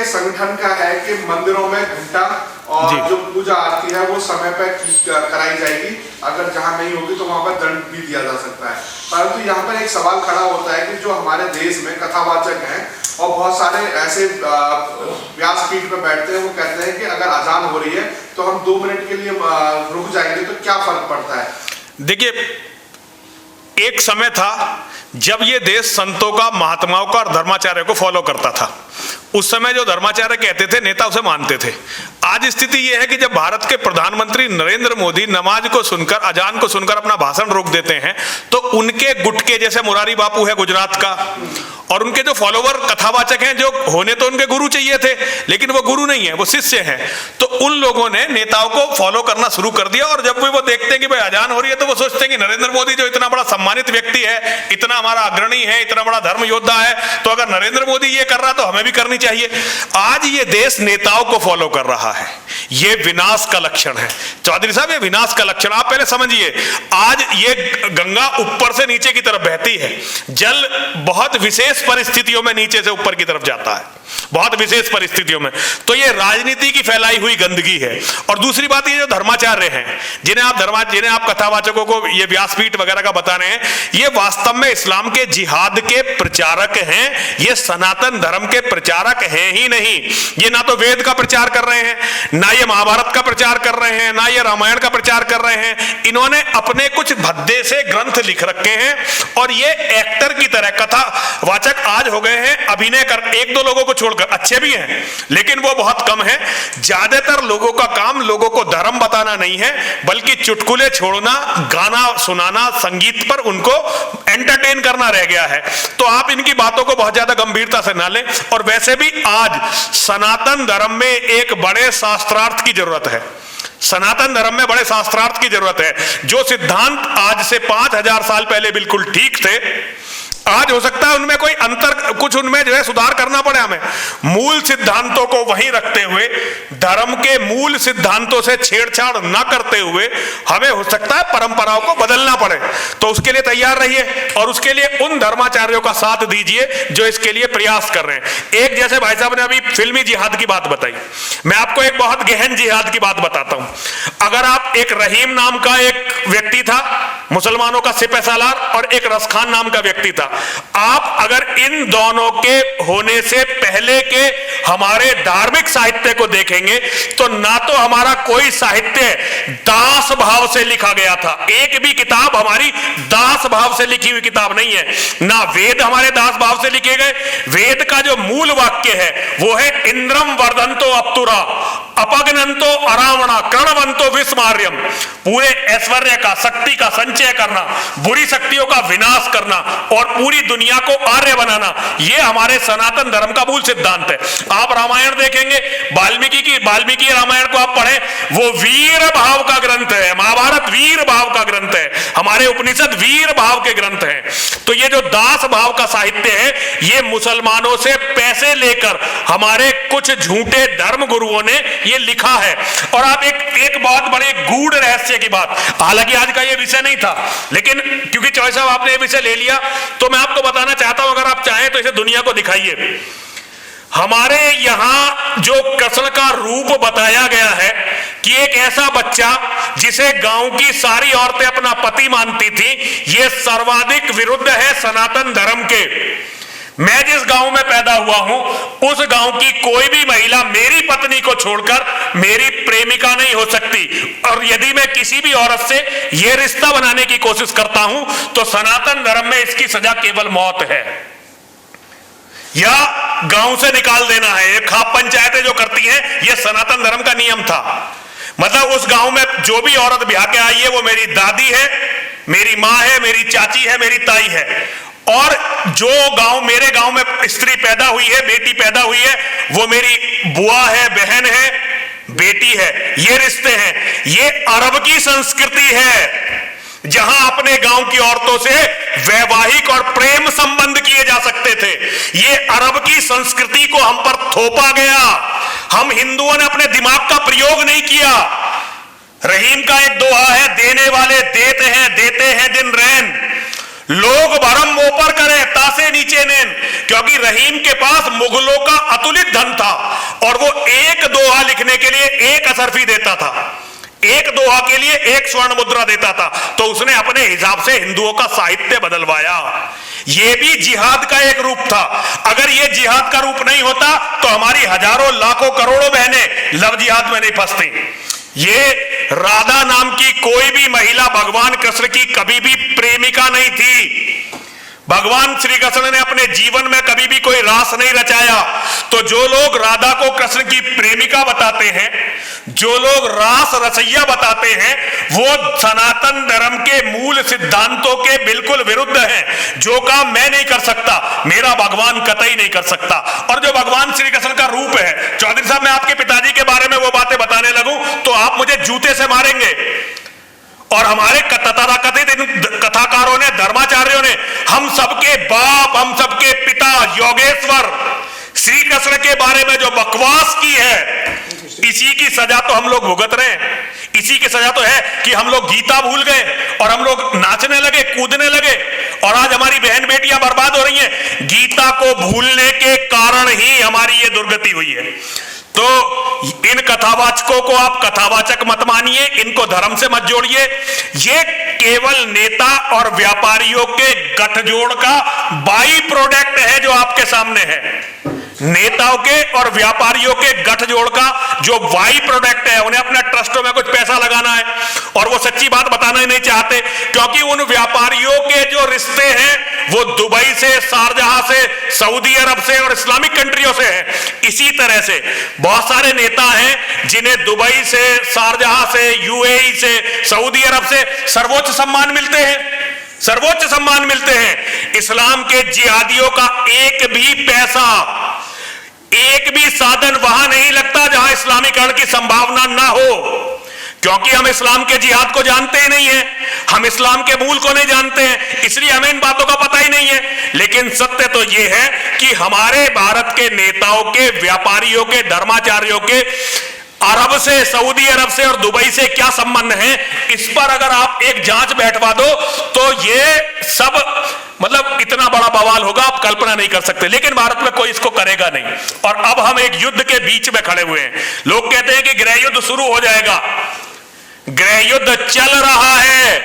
संगठन का है कि मंदिरों में घंटा और जो पूजा आरती है वो समय पर कराई जाएगी, अगर जहां नहीं होगी तो वहां पर दंड भी दिया जा सकता है। परंतु यहाँ पर एक सवाल खड़ा होता है कि जो हमारे देश में कथावाचक हैं और बहुत सारे ऐसे व्यासपीठ पर बैठते हैं, वो कहते हैं कि अगर अजान हो रही है तो हम 2 मिनट के लिए रुक जाएंगे, तो क्या फर्क पड़ता है? देखिए, एक समय था जब ये देश संतों का, महात्माओं का और धर्माचार्य को फॉलो करता था। उस समय जो धर्माचार्य कहते थे, नेता उसे मानते थे। आज स्थिति यह है कि जब भारत के प्रधानमंत्री नरेंद्र मोदी नमाज को सुनकर, अजान को सुनकर अपना भाषण रोक देते हैं, तो उनके गुटके, जैसे मुरारी बापू है गुजरात का, और उनके जो फॉलोवर कथावाचक हैं, जो होने तो उनके गुरु चाहिए थे लेकिन वो गुरु नहीं है, वो शिष्य हैं, तो उन लोगों ने नेताओं को फॉलो करना शुरू कर दिया। और जब वो देखते हैं कि भाई अजान हो रही है, तो वो सोचते हैं कि नरेंद्र मोदी जो इतना बड़ा सम्मानित व्यक्ति है, इतना हमारा अग्रणी है, इतना बड़ा धर्म योद्धा है, तो अगर नरेंद्र मोदी ये कर रहा तो हमें भी करनी चाहिए। आज ये देश नेताओं को फॉलो कर रहा है, ये विनाश का लक्षण है। चौधरी साहब, ये विनाश का लक्षण आप पहले समझिए। आज ये गंगा ऊपर से नीचे की तरफ बहती है, जल बहुत विशेष परिस्थितियों में नीचे से ऊपर की तरफ जाता है, बहुत विशेष परिस्थितियों में। तो ये राजनीति की फैलाई हुई गंदगी है। और दूसरी बात, ये जो धर्माचार्य हैं, जिन्हें आप कथावाचकों को ये व्यासपीठ वगैरह का बता रहे हैं, ये वास्तव में इस्लाम के जिहाद के प्रचारक हैं, ये सनातन धर्म के प्रचारक हैं ही नहीं। ये ना तो वेद का प्रचार कर रहे हैं, ना ये महाभारत का प्रचार कर रहे हैं, ना ये रामायण का प्रचार कर रहे हैं। इन्होंने अपने कुछ भद्दे से ग्रंथ लिख रखे हैं और ये एक्टर की तरह कथावाचक आज हो गए हैं। अभिनय कर, 1-2 लोगों को छोड़कर, अच्छे भी हैं लेकिन वो बहुत कम है। ज्यादातर लोगों का काम लोगों को धर्म बताना नहीं है, बल्कि चुटकुले छोड़ना, गाना सुनाना, संगीत पर उनको एंटरटेन करना रह गया है। तो आप इनकी बातों को बहुत ज्यादा गंभीरता से ना लें। और वैसे भी आज सनातन धर्म में एक बड़े शास्त्रार्थ की जरूरत है। सनातन धर्म में बड़े शास्त्रार्थ की जरूरत है। जो सिद्धांत आज से 5000 साल पहले बिल्कुल ठीक थे, आज हो सकता है उनमें कोई अंतर, कुछ उनमें जो है सुधार करना पड़े हमें। मूल सिद्धांतों को वहीं रखते हुए, धर्म के मूल सिद्धांतों से छेड़छाड़ न करते हुए हमें हो सकता है परंपराओं को बदलना पड़े। तो उसके लिए तैयार रहिए और उसके लिए उन धर्माचार्यों का साथ दीजिए जो इसके लिए प्रयास कर रहे हैं। एक, जैसे भाई साहब ने अभी फिल्मी जिहाद की बात बताई, मैं आपको एक बहुत गहन जिहाद की बात बताता हूं। अगर आप, एक रहीम नाम का एक व्यक्ति था, मुसलमानों का सिपहसालार, और एक रसखान नाम का व्यक्ति था, आप अगर इन दोनों के होने से पहले के हमारे धार्मिक साहित्य को देखेंगे तो ना तो हमारा कोई साहित्य दास भाव से लिखा गया था, एक भी किताब हमारी दास भाव से लिखी हुई किताब नहीं है, ना वेद हमारे दास भाव से लिखे गए। वेद का जो मूल वाक्य है वो है इंद्रम वर्धंतो अप्तुरा अपग्नंतो अरावणा करणवंतो विस्मार्यम। पूरे ऐश्वर्य का, शक्ति का संचय करना, बुरी शक्तियों का विनाश करना और पूरी दुनिया को आर्य बनाना, ये हमारे सनातन धर्म का मूल सिद्धांत है। आप रामायण देखेंगे, वाल्मीकि रामायण को आप पढ़ें, वो वीर भाव का ग्रंथ है। महाभारत वीर भाव का ग्रंथ है, हमारे उपनिषद वीर भाव के ग्रंथ हैं। तो ये जो दास भाव का साहित्य है, ये मुसलमानों से पैसे लेकर हमारे कुछ झूठे धर्म गुरुओं ने ये लिखा है। और आप एक बहुत बड़े गूढ़ रहस्य की बात, हालांकि आज का ये विषय नहीं था, लेकिन क्योंकि चौधरी साहब आपने ये विषय ले लिया तो मैं आपको बताना चाहता हूं, अगर आप चाहें तो इसे दुनिया को दिखाइए। हमारे यहां जो कृष्ण का रूप बताया गया है कि एक ऐसा बच्चा जिसे गांव की सारी औरतें अपना पति मानती थी, यह सर्वाधिक विरुद्ध है सनातन धर्म के। मैं जिस गांव में पैदा हुआ हूं, उस गांव की कोई भी महिला मेरी पत्नी को छोड़कर मेरी प्रेमिका नहीं हो सकती। और यदि मैं किसी भी औरत से यह रिश्ता बनाने की कोशिश करता हूं तो सनातन धर्म में इसकी सजा केवल मौत है या गांव से निकाल देना है। ये खाप पंचायतें जो करती हैं, यह सनातन धर्म का नियम था। मतलब उस गांव में जो भी औरत ब्याह के आई है वो मेरी दादी है, मेरी माँ है, मेरी चाची है, मेरी ताई है। और जो मेरे गांव में स्त्री पैदा हुई है, बेटी पैदा हुई है, वो मेरी बुआ है, बहन है, बेटी है। ये रिश्ते हैं। ये अरब की संस्कृति है जहां अपने गांव की औरतों से वैवाहिक और प्रेम संबंध किए जा सकते थे। ये अरब की संस्कृति को हम पर थोपा गया। हम हिंदुओं ने अपने दिमाग का प्रयोग नहीं किया। रहीम का एक दोहा है, देने वाले देते हैं दिन रैन। लोग भरम ऊपर करे तासे नीचे नेन, क्योंकि रहीम के पास मुगलों का अतुलित धन था और वो एक दोहा लिखने के लिए एक असरफी देता था, एक दोहा के लिए एक स्वर्ण मुद्रा देता था। तो उसने अपने हिसाब से हिंदुओं का साहित्य बदलवाया। ये भी जिहाद का एक रूप था। अगर ये जिहाद का रूप नहीं होता तो हमारी हजारों लाखों करोड़ों बहनें लव जिहाद में नहीं फंसती। ये राधा नाम की कोई भी महिला भगवान कृष्ण की कभी भी प्रेमिका नहीं थी। भगवान श्री कृष्ण ने अपने जीवन में कभी भी कोई रास नहीं रचाया। तो जो लोग राधा को कृष्ण की प्रेमिका बताते हैं, जो लोग रास रचैया बताते हैं, वो सनातन धर्म के मूल सिद्धांतों के बिल्कुल विरुद्ध हैं। जो काम मैं नहीं कर सकता, मेरा भगवान कतई नहीं कर सकता। और जो भगवान श्री कृष्ण का रूप है, चौधरी साहब, मैं आपके पिताजी के बारे में वो बातें बताने लगूं तो आप मुझे जूते से मारेंगे। और हमारे तथाकथित कथाकारों ने, धर्माचार्यों ने हम सबके बाप, हम सबके पिता योगेश्वर श्री कृष्ण के बारे में जो बकवास की है, इसी की सजा तो हम लोग भुगत रहे हैं। इसी की सजा तो है कि हम लोग गीता भूल गए और हम लोग नाचने लगे, कूदने लगे, और आज हमारी बहन बेटियां बर्बाद हो रही हैं। गीता को भूलने के कारण ही हमारी ये दुर्गति हुई है। तो इन कथावाचकों को आप कथावाचक मत मानिए, इनको धर्म से मत जोड़िए। ये केवल नेता और व्यापारियों के गठजोड़ का बाई प्रोडक्ट है जो आपके सामने है। नेताओं के और व्यापारियों के गठजोड़ का जो वाई प्रोडक्ट है। उन्हें अपने ट्रस्टों में कुछ पैसा लगाना है और वो सच्ची बात बताना ही नहीं चाहते, क्योंकि उन व्यापारियों के जो रिश्ते हैं वो दुबई से, शारजहां से, सऊदी अरब से और इस्लामिक कंट्रियों से है। इसी तरह से बहुत सारे नेता हैं जिन्हें दुबई से, शारजहां से, यूएई से, सऊदी अरब से सर्वोच्च सम्मान मिलते हैं, सर्वोच्च सम्मान मिलते हैं। इस्लाम के जिहादियों का एक भी पैसा, एक भी साधन वहां नहीं लगता जहां इस्लामीकरण की संभावना ना हो, क्योंकि हम इस्लाम के जिहाद को जानते ही नहीं है, हम इस्लाम के मूल को नहीं जानते हैं, इसलिए हमें इन बातों का पता ही नहीं है। लेकिन सत्य तो यह है कि हमारे भारत के नेताओं के, व्यापारियों के, धर्माचार्यों के अरब से, सऊदी अरब से और दुबई से क्या संबंध है, इस पर अगर आप एक जांच बैठवा दो तो ये सब मतलब इतना बड़ा बवाल होगा, आप कल्पना नहीं कर सकते। लेकिन भारत में कोई इसको करेगा नहीं। और अब हम एक युद्ध के बीच में खड़े हुए हैं। लोग कहते हैं कि गृह युद्ध शुरू हो जाएगा। गृह युद्ध चल रहा है,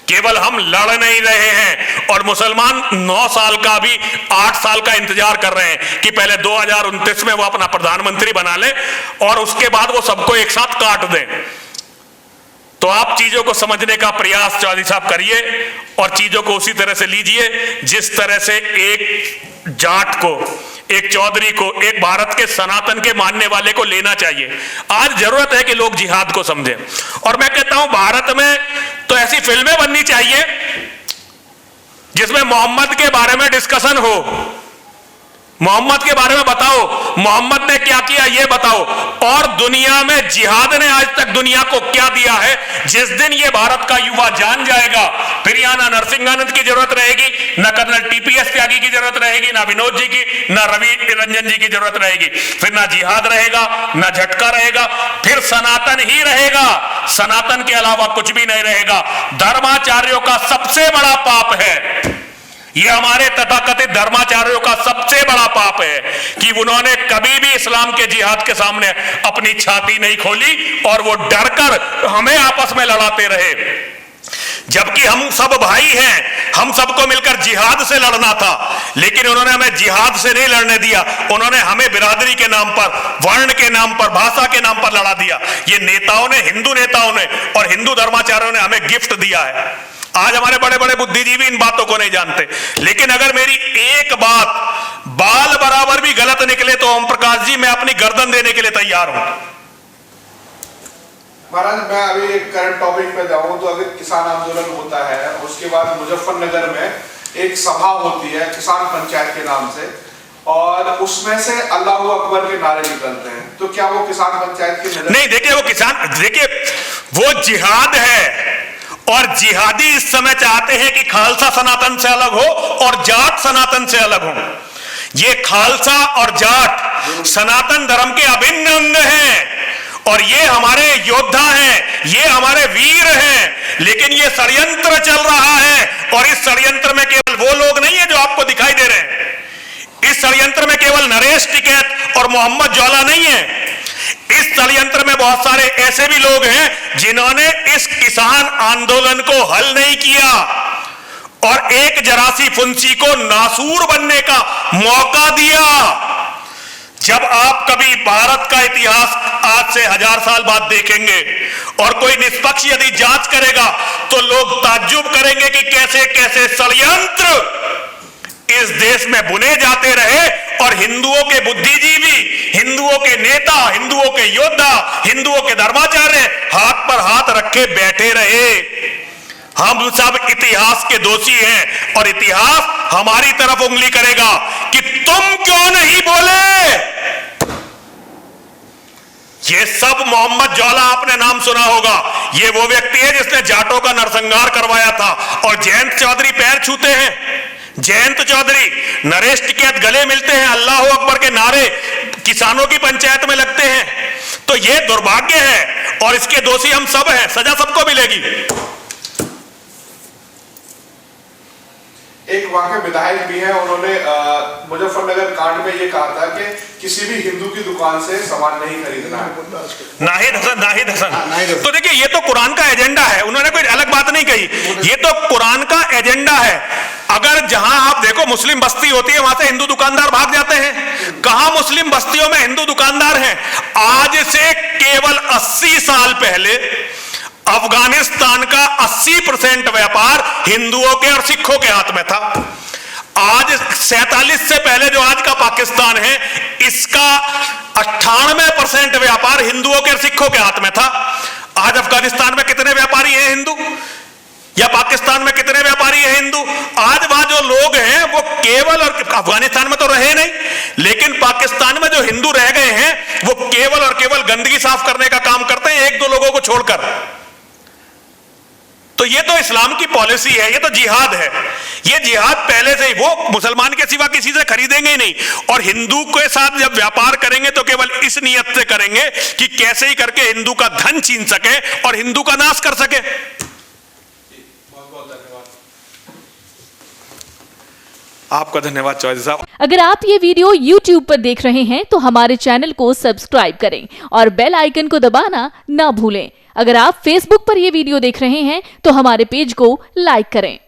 केवल हम लड़ नहीं रहे हैं। और मुसलमान 9 साल का भी 8 साल का इंतजार कर रहे हैं कि पहले 2029 में वो अपना प्रधानमंत्री बना ले और उसके बाद वो सबको एक साथ काट दें। तो आप चीजों को समझने का प्रयास चौधरी साहब करिए और चीजों को उसी तरह से लीजिए जिस तरह से एक जाट को, एक चौधरी को, एक भारत के सनातन के मानने वाले को लेना चाहिए। आज जरूरत है कि लोग जिहाद को समझें। और मैं कहता हूं भारत में तो ऐसी फिल्में बननी चाहिए जिसमें मोहम्मद के बारे में डिस्कशन हो। मोहम्मद के बारे में बताओ, मोहम्मद ने क्या किया ये बताओ, और दुनिया में जिहाद ने आज तक दुनिया को क्या दिया है। जिस दिन ये भारत का युवा जान जाएगा, फिर यहां ना नरसिंहानंद की जरूरत रहेगी, ना कर्नल टीपीएस त्यागी की जरूरत रहेगी, ना विनोद जी की, ना रवि रंजन जी की जरूरत रहेगी। फिर ना जिहाद रहेगा, ना झटका रहेगा, फिर सनातन ही रहेगा। सनातन के अलावा कुछ भी नहीं रहेगा। धर्माचार्यों का सबसे बड़ा पाप है, ये हमारे तथाकथित धर्माचार्यों का सबसे बड़ा पाप है कि उन्होंने कभी भी इस्लाम के जिहाद के सामने अपनी छाती नहीं खोली और वो डरकर हमें आपस में लड़ाते रहे। जबकि हम सब भाई हैं, हम सबको मिलकर जिहाद से लड़ना था, लेकिन उन्होंने हमें जिहाद से नहीं लड़ने दिया। उन्होंने हमें बिरादरी के नाम पर, वर्ण के नाम पर, भाषा के नाम पर लड़ा दिया। ये नेताओं ने, हिंदू नेताओं ने और हिंदू धर्माचार्यों ने हमें गिफ्ट दिया है। आज हमारे बड़े बड़े बुद्धिजीवी इन बातों को नहीं जानते। लेकिन अगर मेरी एक बात बाल बराबर भी गलत निकले तो ओम प्रकाश जी, मैं अपनी गर्दन देने के लिए तैयार हूं। महाराज, मैं अभी एक करंट टॉपिक पे जाऊं तो अगर किसान आंदोलन होता है, उसके बाद मुजफ्फरनगर में एक सभा होती है किसान पंचायत के नाम से, और उसमें से अल्लाहू अकबर के नारे निकलते हैं। तो क्या वो किसान पंचायत की नजर? नहीं, देखिए वो किसान, देखिए वो जिहाद है और जिहादी इस समय चाहते हैं कि खालसा सनातन से अलग हो और जाट सनातन से अलग हो। ये खालसा और जाट सनातन धर्म के अभिन्न अंग हैं और ये हमारे योद्धा हैं, ये हमारे वीर हैं, लेकिन ये षड्यंत्र चल रहा है। और इस षड्यंत्र में केवल वो लोग नहीं है जो आपको दिखाई दे रहे हैं, इस षड्यंत्र में केवल नरेश टिकैत और मोहम्मद ज्वाला नहीं है, इस षड्यंत्र में बहुत सारे ऐसे भी लोग हैं जिन्होंने इस किसान आंदोलन को हल नहीं किया और एक जरासी फुंसी को नासूर बनने का मौका दिया। जब आप कभी भारत का इतिहास आज से 1000 साल बाद देखेंगे और कोई निष्पक्ष यदि जांच करेगा तो लोग ताज्जुब करेंगे कि कैसे कैसे षड्यंत्र इस देश में बुने जाते रहे और हिंदुओं के बुद्धिजीवी, हिंदुओं के नेता, हिंदुओं के योद्धा, हिंदुओं के धर्माचार्य हाथ पर हाथ रखे बैठे रहे। हम सब इतिहास के दोषी हैं और इतिहास हमारी तरफ उंगली करेगा कि तुम क्यों नहीं बोले। ये सब मोहम्मद ज्वाला आपने नाम सुना होगा, ये वो व्यक्ति है जिसने जाटों का नरसंहार करवाया था। और जयंत चौधरी पैर छूते हैं, जयंत चौधरी, नरेश टिकैत गले मिलते हैं, अल्लाह अकबर के नारे किसानों की पंचायत में लगते हैं। तो ये दुर्भाग्य है और इसके दोषी हम सब हैं, सजा सबको मिलेगी। एक वहां के विधायक भी हैं, उन्होंने मुजफ्फरनगर कांड में ये कहा था कि किसी भी हिंदू की दुकान से सामान नहीं खरीदना है। नाहिद हसन। तो देखिए ये तो कुरान का एजेंडा है, उन्होंने कोई अलग बात नहीं कही, ये तो कुरान का एजेंडा है। अगर जहां आप देखो मुस्लिम बस्ती होती है वहां से हिंदू दुकानदार भाग जाते हैं, कहां मुस्लिम बस्तियों में हिंदू दुकानदार हैं। आज से केवल 80 साल पहले अफगानिस्तान का 80% व्यापार हिंदुओं के और सिखों के हाथ में था। आज 47 से पहले जो आज का पाकिस्तान है, इसका 98% व्यापार हिंदुओं के और सिखों के हाथ में था। आज अफगानिस्तान में कितने व्यापारी हैं हिंदू, या पाकिस्तान में कितने व्यापारी हैं हिंदू? आज वहां जो लोग हैं वो केवल, और अफगानिस्तान में तो रहे नहीं, लेकिन पाकिस्तान में जो हिंदू रह गए हैं वो केवल और केवल गंदगी साफ करने का काम करते हैं, 1-2 लोगों को छोड़कर। तो ये तो इस्लाम की पॉलिसी है, ये तो जिहाद है। ये जिहाद पहले से ही, वो मुसलमान के सिवा किसी से खरीदेंगे ही नहीं, और हिंदू के साथ जब व्यापार करेंगे तो केवल इस नियत से करेंगे कि कैसे ही करके हिंदू का धन छीन सके और हिंदू का नाश कर सके। आपका धन्यवाद चौधरी साहब। अगर आप ये वीडियो YouTube पर देख रहे हैं तो हमारे चैनल को सब्सक्राइब करें और बेल आइकन को दबाना ना भूलें। अगर आप Facebook पर ये वीडियो देख रहे हैं तो हमारे पेज को लाइक करें।